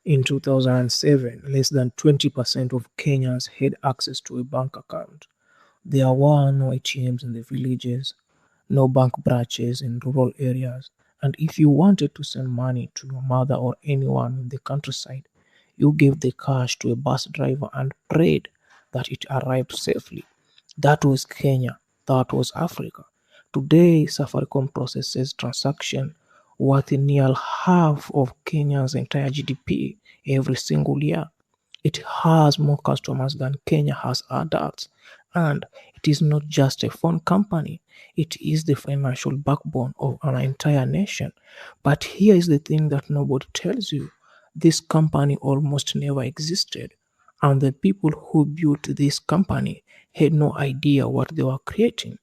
In 2007, less than 20% of Kenyans had access to a bank account. There were no ATMs in the villages, no bank branches in rural areas, and if you wanted to send money to your mother or anyone in the countryside, you gave the cash to a bus driver and prayed that it arrived safely. That was Kenya. That was Africa. Today, Safaricom processes transactions worth nearly half of Kenya's entire GDP every single year. It has more customers than Kenya has adults. And it is not just a phone company, it is the financial backbone of an entire nation. But here is the thing that nobody tells you: this company almost never existed, and the people who built this company had no idea what they were creating.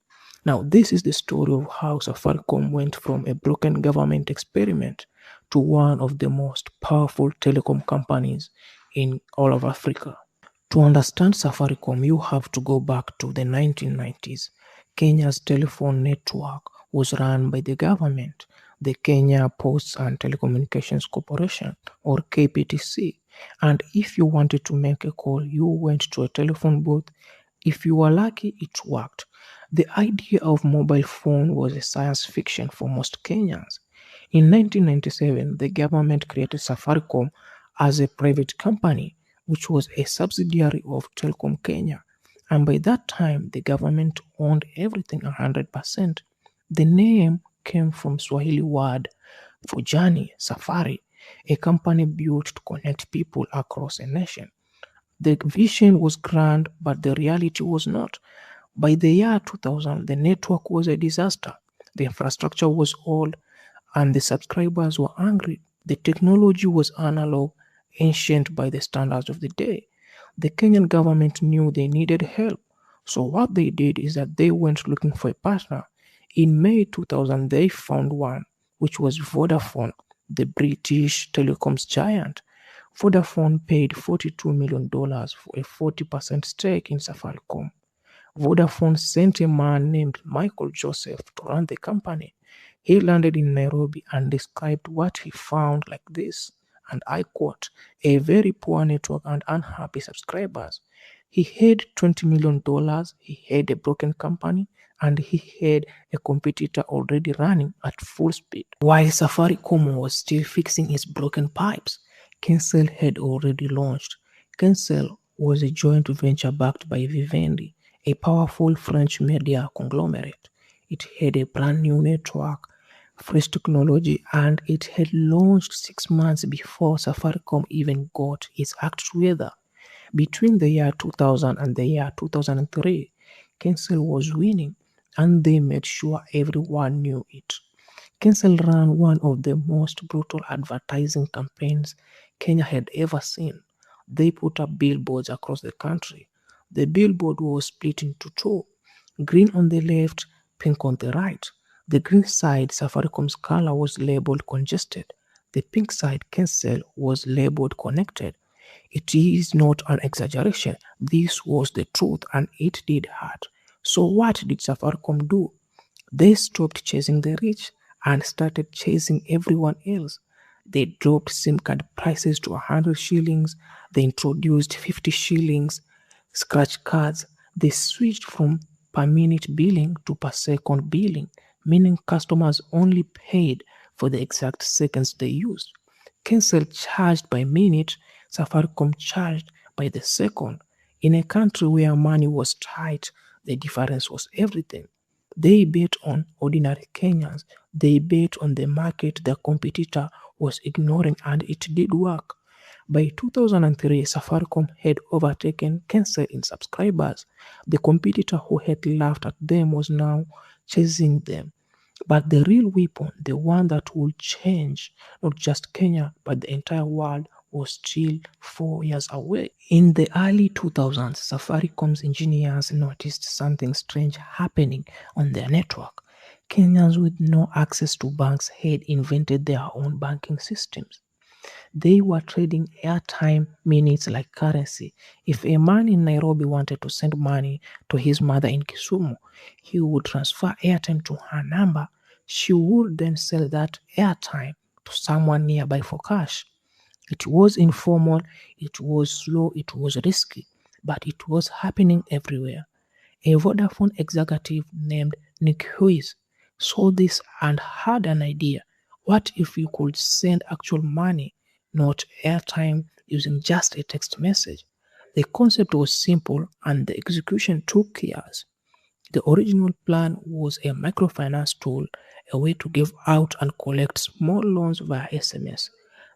Now, this is the story of how Safaricom went from a broken government experiment to one of the most powerful telecom companies in all of Africa. To understand Safaricom, you have to go back to the 1990s. Kenya's telephone network was run by the government, the Kenya Posts and Telecommunications Corporation, or KPTC. And if you wanted to make a call, you went to a telephone booth. If you were lucky, it worked. The idea of mobile phone was a science fiction for most Kenyans. In 1997, the government created Safaricom as a private company, which was a subsidiary of Telecom Kenya. And by that time, the government owned everything 100%. The name came from Swahili word for journey, safari, a company built to connect people across a nation. The vision was grand, but the reality was not. By the year 2000, the network was a disaster. The infrastructure was old, and the subscribers were angry. The technology was analog, ancient by the standards of the day. The Kenyan government knew they needed help. So what they did is that they went looking for a partner. In May 2000, they found one, which was Vodafone, the British telecoms giant. Vodafone paid $42 million for a 40% stake in Safaricom. Vodafone sent a man named Michael Joseph to run the company. He landed in Nairobi and described what he found like this, and I quote, "a very poor network and unhappy subscribers." He had $20 million, he had a broken company, and he had a competitor already running at full speed. While Safaricom was still fixing his broken pipes, Kensel had already launched. Kensel was a joint venture backed by Vivendi, a powerful French media conglomerate. It had a brand new network, fresh technology, and it had launched 6 months before Safaricom even got its act together. Between the year 2000 and the year 2003, Kensel was winning, and they made sure everyone knew it. Kensel ran one of the most brutal advertising campaigns Kenya had ever seen. They put up billboards across the country. The billboard was split into two: green on the left, pink on the right. The green side, Safaricom's color, was labeled congested. The pink side, Kensel, was labeled connected. It is not an exaggeration. This was the truth, and it did hurt. So what did Safaricom do? They stopped chasing the rich and started chasing everyone else. They dropped SIM card prices to 100 shillings. They introduced 50 shillings scratch cards. They switched from per minute billing to per second billing, meaning customers only paid for the exact seconds they used. Kensel charged by minute, Safaricom charged by the second. In a country where money was tight, the difference was everything. They bet on ordinary Kenyans. They bet on the market their competitor was ignoring, and it did work. By 2003, Safaricom had overtaken Kensel in subscribers. The competitor who had laughed at them was now chasing them. But the real weapon, the one that would change not just Kenya but the entire world, was still 4 years away. In the early 2000s, Safaricom's engineers noticed something strange happening on their network. Kenyans with no access to banks had invented their own banking systems. They were trading airtime minutes like currency. If a man in Nairobi wanted to send money to his mother in Kisumu, he would transfer airtime to her number. She would then sell that airtime to someone nearby for cash. It was informal, it was slow, it was risky, but it was happening everywhere. A Vodafone executive named Nick Hughes saw this and had an idea. What if you could send actual money, not airtime, using just a text message? The concept was simple and the execution took years. The original plan was a microfinance tool, a way to give out and collect small loans via SMS.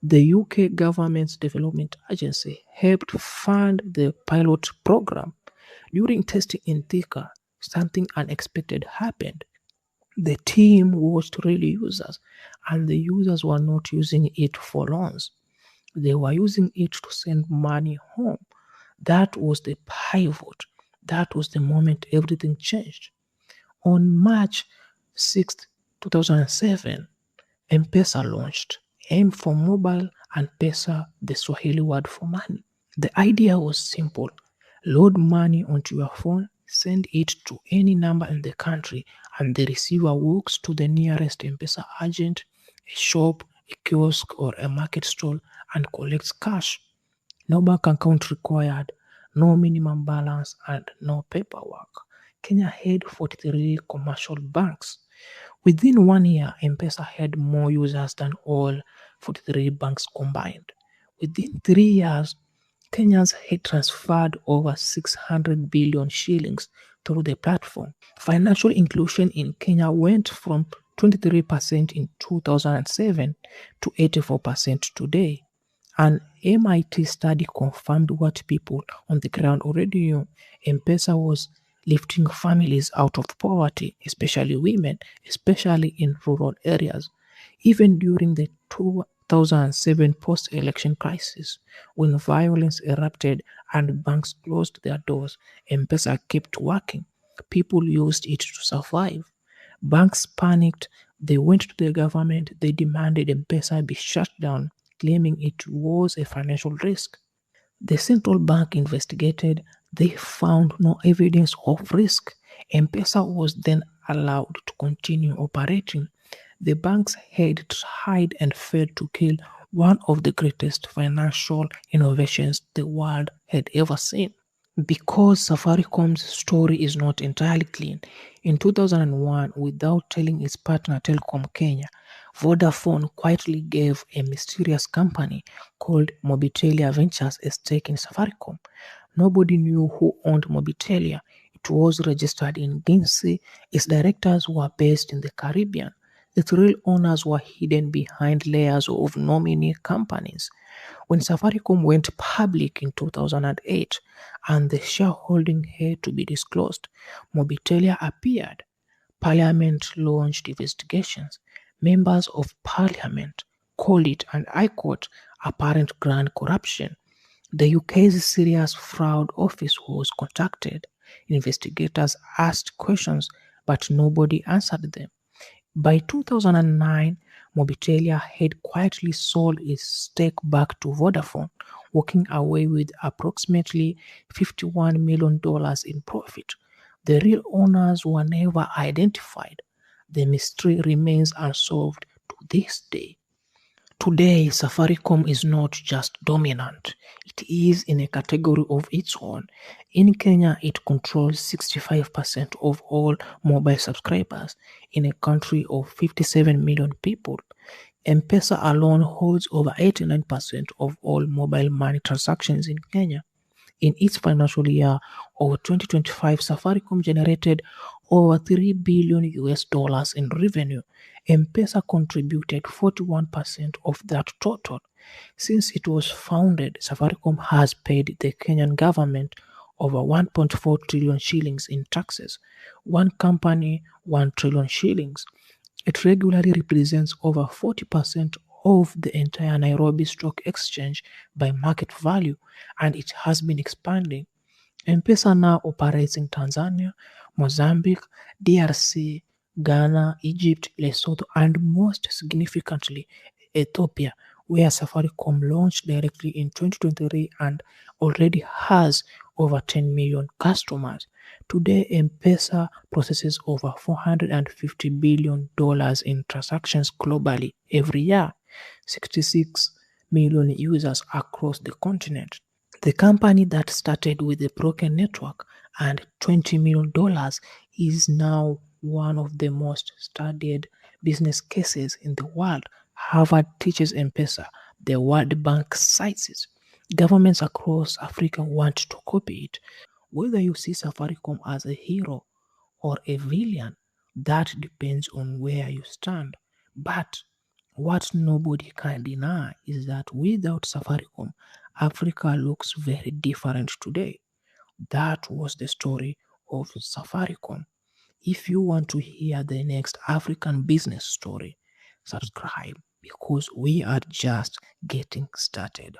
The UK government's development agency helped fund the pilot program. During testing in Thika, something unexpected happened. The team watched real users, and the users were not using it for loans. They were using it to send money home. That was the pivot. That was the moment everything changed. On March 6th, 2007, M-Pesa launched. M for mobile and Pesa, the Swahili word for money. The idea was simple: load money onto your phone, send it to any number in the country, and the receiver walks to the nearest M-Pesa agent, a shop, a kiosk, or a market stall and collects cash. No bank account required, no minimum balance, and no paperwork. Kenya had 43 commercial banks. Within 1 year, M-Pesa had more users than all 43 banks combined. Within 3 years, Kenyans had transferred over 600 billion shillings through the platform. Financial inclusion in Kenya went from 23% in 2007 to 84% today. An MIT study confirmed what people on the ground already knew: M-Pesa was lifting families out of poverty, especially women, especially in rural areas. Even during the 2007 post-election crisis, when violence erupted and banks closed their doors, M-Pesa kept working. People used it to survive. Banks panicked, they went to the government, they demanded M-Pesa be shut down, claiming it was a financial risk. The central bank investigated, they found no evidence of risk. M-Pesa was then allowed to continue operating. The banks had tried and failed to kill one of the greatest financial innovations the world had ever seen. Because Safaricom's story is not entirely clean, in 2001, without telling its partner Telecom Kenya, Vodafone quietly gave a mysterious company called Mobitelia Ventures a stake in Safaricom. Nobody knew who owned Mobitelia. It was registered in Guernsey. Its directors were based in the Caribbean. Its real owners were hidden behind layers of nominee companies. When Safaricom went public in 2008 and the shareholding had to be disclosed, Mobitelia appeared. Parliament launched investigations. Members of Parliament called it, and I quote, apparent grand corruption. The UK's Serious Fraud Office was contacted. Investigators asked questions, but nobody answered them. By 2009, Mobitelia had quietly sold its stake back to Vodafone, walking away with approximately $51 million in profit. The real owners were never identified. The mystery remains unsolved to this day. Today, Safaricom is not just dominant, it is in a category of its own. In Kenya, it controls 65% of all mobile subscribers in a country of 57 million people. M-Pesa alone holds over 89% of all mobile money transactions in Kenya. In its financial year of 2025, Safaricom generated over $3 billion in revenue. M-Pesa contributed 41% of that total. Since it was founded, Safaricom has paid the Kenyan government over 1.4 trillion shillings in taxes. One company, 1 trillion shillings. It regularly represents over 40% of the entire Nairobi Stock Exchange by market value, and it has been expanding. M-Pesa now operates in Tanzania, Mozambique, DRC, Ghana, Egypt, Lesotho, and most significantly, Ethiopia, where Safaricom launched directly in 2023 and already has over 10 million customers. Today, M-Pesa processes over $450 billion in transactions globally every year. 66 million users across the continent. The company that started with a broken network and $20 million is now one of the most studied business cases in the world. Harvard teaches M-Pesa, the World Bank cites it. Governments across Africa want to copy it. Whether you see Safaricom as a hero or a villain, that depends on where you stand. But what nobody can deny is that without Safaricom, Africa looks very different today. That was the story of Safaricom. If you want to hear the next African business story, subscribe because we are just getting started.